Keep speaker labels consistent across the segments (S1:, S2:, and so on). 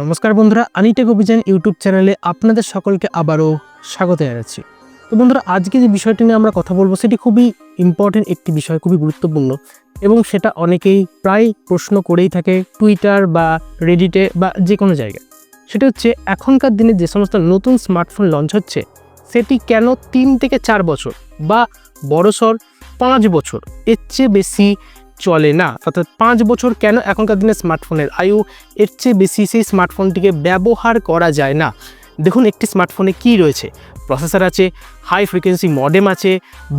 S1: নমস্কার বন্ধুরা, আনিটেক অভিযান ইউটিউব চ্যানেলে আপনাদের সকলকে আবারও স্বাগত জানাচ্ছি। তো বন্ধুরা, আজকে যে বিষয়টি নিয়ে আমরা কথা বলবো সেটি খুবই ইম্পর্টেন্ট একটি বিষয়, খুবই গুরুত্বপূর্ণ, এবং সেটা অনেকেই প্রায় প্রশ্ন করেই থাকে টুইটার বা রেডিটে বা যে কোনো জায়গায়। সেটা হচ্ছে এখনকার দিনে যে সমস্ত নতুন স্মার্টফোন লঞ্চ হচ্ছে সেটি কেন 3 থেকে 4 বছর বা বড়সড় 5 বছর এর চেয়ে বেশি চলে না, অর্থাৎ 5 বছর কেন এখনকার দিনে স্মার্টফোনের আয়ু, এর চেয়ে বেশি সেই স্মার্টফোনটিকে ব্যবহার করা যায় না। দেখুন, একটি স্মার্টফোনে কি রয়েছে, প্রসেসর আছে, হাই ফ্রিকোয়েন্সি মডেম আছে,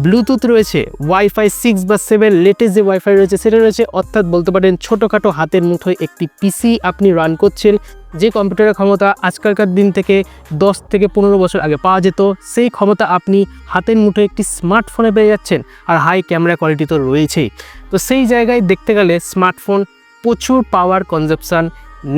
S1: ব্লুটুথ রয়েছে, ওয়াইফাই 6 বা 7 লেটেস্ট যে ওয়াইফাই রয়েছে সেটা রয়েছে, অর্থাৎ বলতে পারেন ছোটোখাটো হাতের মুঠোয় একটি পিসি আপনি রান করছেন। যে কম্পিউটারের ক্ষমতা আজকালকার দিন থেকে 10 থেকে 15 বছর আগে পাওয়া যেত, সেই ক্ষমতা আপনি হাতের মুঠোয় একটি স্মার্টফোনে পেয়ে যাচ্ছেন। আর হাই ক্যামেরা কোয়ালিটি তো রয়েছেই। তো সেই জায়গায় দেখতে গেলে স্মার্টফোন প্রচুর পাওয়ার কনজাম্পশান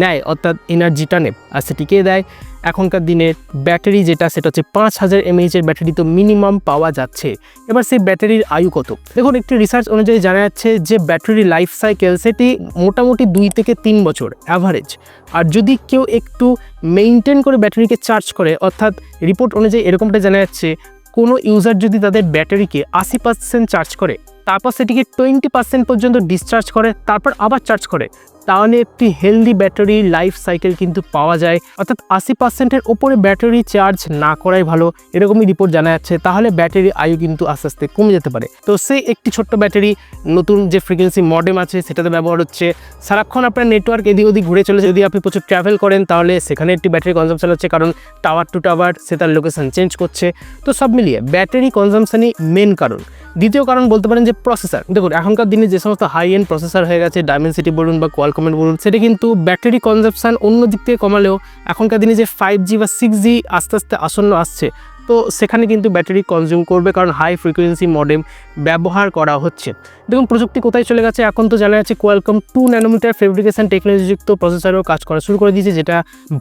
S1: নেয়, অর্থাৎ এনার্জিটা নেয়, আর সেটিকে দেয় এখনকার দিনের ব্যাটারি যেটা, সেটা হচ্ছে 5000 mAh ব্যাটারি তো মিনিমাম পাওয়া যাচ্ছে। এবার সেই ব্যাটারির আয়ু কত? দেখুন, একটি রিসার্চ অনুযায়ী জানা যাচ্ছে যে ব্যাটারি লাইফ সাইকেল সেটি মোটামুটি 2 থেকে 3 বছর অ্যাভারেজ। আর যদি কেউ একটু মেইনটেন করে ব্যাটারিকে চার্জ করে, অর্থাৎ রিপোর্ট অনুযায়ী এরকমটা জানা যাচ্ছে, কোনো ইউজার যদি তাদের ব্যাটারিকে 80% চার্জ করে, তারপর সেটিকে 20% পর্যন্ত ডিসচার্জ করে, তারপর আবার চার্জ করে, তাহলে একটি হেলদি ব্যাটারি লাইফ সাইকেল কিন্তু পাওয়া যায়। অর্থাৎ 80%-এর ওপরে ব্যাটারি চার্জ না করাই ভালো, এরকমই রিপোর্ট জানা যাচ্ছে। তাহলে ব্যাটারির আয়ু কিন্তু আস্তে আস্তে কমে যেতে পারে। তো সেই একটি ছোট্ট ব্যাটারি নতুন যে ফ্রিকোয়েন্সি মডেম আছে সেটাতে ব্যবহার হচ্ছে। সারাক্ষণ আপনার নেটওয়ার্ক এদিক ওদিক ঘুরে চলেছে। যদি আপনি প্রচুর ট্রাভেল করেন তাহলে সেখানে একটি ব্যাটারি কনজাম্পশন হচ্ছে, কারণ টাওয়ার টু টাওয়ার সে তার লোকেশন চেঞ্জ করছে। তো সব মিলিয়ে ব্যাটারি কনজাম্পশনই মেন কারণ। দ্বিতীয় কারণ বলতে পারেন যে প্রসেসর। দেখুন, এখনকার দিনে যে সমস্ত হাই এন্ড প্রসেসর হয়ে গেছে, ডায়মেনসিটি বলুন বা কোয়ালকমের বলুন, সেটা কিন্তু ব্যাটারি কনজাম্পশন অন্য দিক থেকে কমালেও এখনকার দিনে যে 5G বা 6G আস্তে আস্তে আসন্ন আসছে, তো সেখানে কিন্তু ব্যাটারি কনজিউম করবে, কারণ হাই ফ্রিকোয়েন্সি মডেম ব্যবহার করা হচ্ছে। দেখুন, প্রযুক্তি কোথায় চলে গেছে, এখন তো জানা যাচ্ছে কোয়ালকম 2 ন্যানোমিটার ফেব্রিকেশন টেকনোলজিযুক্ত প্রসেসরও কাজ করা শুরু করে দিয়েছে, যেটা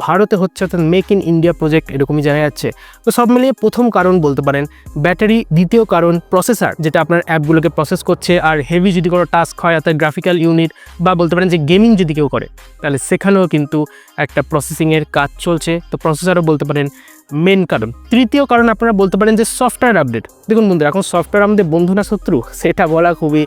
S1: ভারতে হচ্ছে, অর্থাৎ মেক ইন ইন্ডিয়া প্রজেক্ট এরকমই জানা যাচ্ছে। তো সব মিলিয়ে প্রথম কারণ বলতে পারেন ব্যাটারি, দ্বিতীয় কারণ প্রসেসর, যেটা আপনার অ্যাপগুলোকে প্রসেস করছে। আর হেভি যদি কোনো টাস্ক হয়, অর্থাৎ গ্রাফিক্যাল ইউনিট বা বলতে পারেন যে গেমিং যদি কেউ করে, তাহলে সেখানেও কিন্তু একটা প্রসেসিংয়ের কাজ চলছে। তো প্রসেসরও বলতে পারেন মেন কারণ। তৃতীয় কারণ আপনারা বলতে পারেন যে সফটওয়্যার আপডেট। দেখুন বন্ধুরা, এখন সফটওয়্যার আমাদের বন্ধু না শত্রু, সেটা বলা খুবই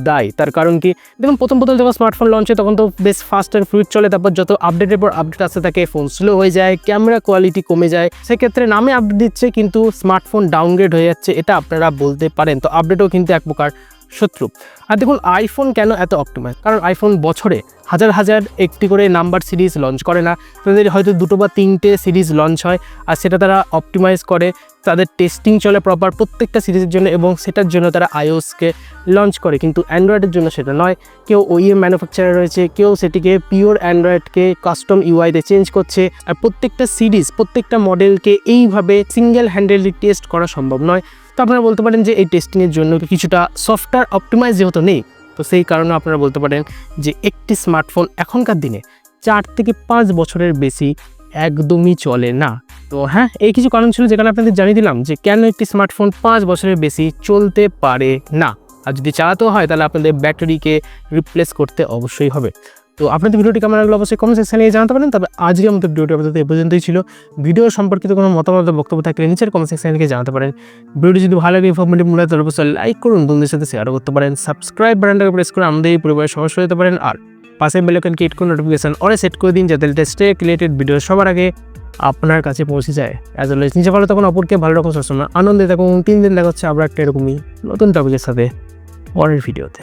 S1: দায়ী। তার কারণ কি, দেখুন প্রথম যখন স্মার্টফোন লঞ্চ হয় তখন তো বেশ ফাস্ট অ্যান্ড ফ্লুইড চলে, তারপর যত আপডেটের পর আপডেট আসতে থাকে ফোন স্লো হয়ে যায়, ক্যামেরা কোয়ালিটি কমে যায়। সেক্ষেত্রে নামে আপডেট দিচ্ছে কিন্তু স্মার্টফোন ডাউনগ্রেড হয়ে যাচ্ছে, এটা আপনারা বলতে পারেন। তো আপডেটও কিন্তু এক প্রকার শত্রু। আর দেখুন, আইফোন কেন এত অপটিমাইজ? কারণ আইফোন বছরে হাজার হাজার একটি করে নাম্বার সিরিজ লঞ্চ করে না, তাদের হয়তো 2 বা 3টে সিরিজ লঞ্চ হয়, আর সেটা তারা অপটিমাইজ করে, তাদের টেস্টিং চলে প্রপার প্রত্যেকটা সিরিজের জন্য, এবং সেটার জন্য তারা iOS-কে লঞ্চ করে। কিন্তু অ্যান্ড্রয়েডের জন্য সেটা নয়। কেউ OEM ম্যানুফ্যাকচারার রয়েছে, কেউ সেটিকে পিওর অ্যান্ড্রয়েডকে কাস্টম ইউআইতে চেঞ্জ করছে। আর প্রত্যেকটা সিরিজ, প্রত্যেকটা মডেলকে এইভাবে সিঙ্গেল হ্যান্ডেলি টেস্ট করা সম্ভব নয়। তো আপনারা বলতে পারেন যে এই টেস্টিংয়ের জন্য কিছুটা সফটওয়্যার অপটিমাইজ যেহেতু নেই, তো সেই কারণে আপনারা বলতে পারেন যে একটি স্মার্টফোন এখনকার দিনে 4 থেকে 5 বছরের বেশি একদমই চলে না। তো হ্যাঁ, এই কিছু কারণ ছিল যেখানে আপনাদের জানিয়ে দিলাম যে কেন একটি স্মার্টফোন 5 বছরের বেশি চলতে পারে না। আর যদি চালাতেও হয় তাহলে আপনাদের ব্যাটারিকে রিপ্লেস করতে অবশ্যই হবে। তো আপনাদের ভিডিওটি কেমন লাগলো অবশ্যই কমেন্ট সেকশনে জানাতে পারেন। তবে আজকে আমাদের ভিডিওটি আপনাদের এই পর্যন্তই ছিল। ভিডিও সম্পর্কিত কোনো মতামত বক্তব্য থাকলে নিচের কমেন্ট সেকশনে জানাতে পারেন। ভিডিওটি যদি ভালো লাগে, ইনফরমেটিভ মনে হয়, তাহলে অবশ্যই লাইক করুন, বন্ধুদের সাথে শেয়ারও করতে পারেন। সাবস্ক্রাইব বাটনটাকে প্রেস করে আমাদের এই পরিবারের সদস্য হতে পারেন। আর পাশে বেল আইকনকে হিট করে নোটিফিকেশন অলে সেট করে দিন, যাতে লেটেস্ট রিলেটেড ভিডিও সবার আগে আপনার কাছে পৌঁছে যায়। অ্যাজ অলওয়েজ নিজে ভালো থাকুন, অপরকে ভালো রাখুন, সবসময় আনন্দে থাকুন। 3 দিন দেখা হচ্ছে আবার একটা এরকমই নতুন টপিকের সাথে পরের ভিডিওতে।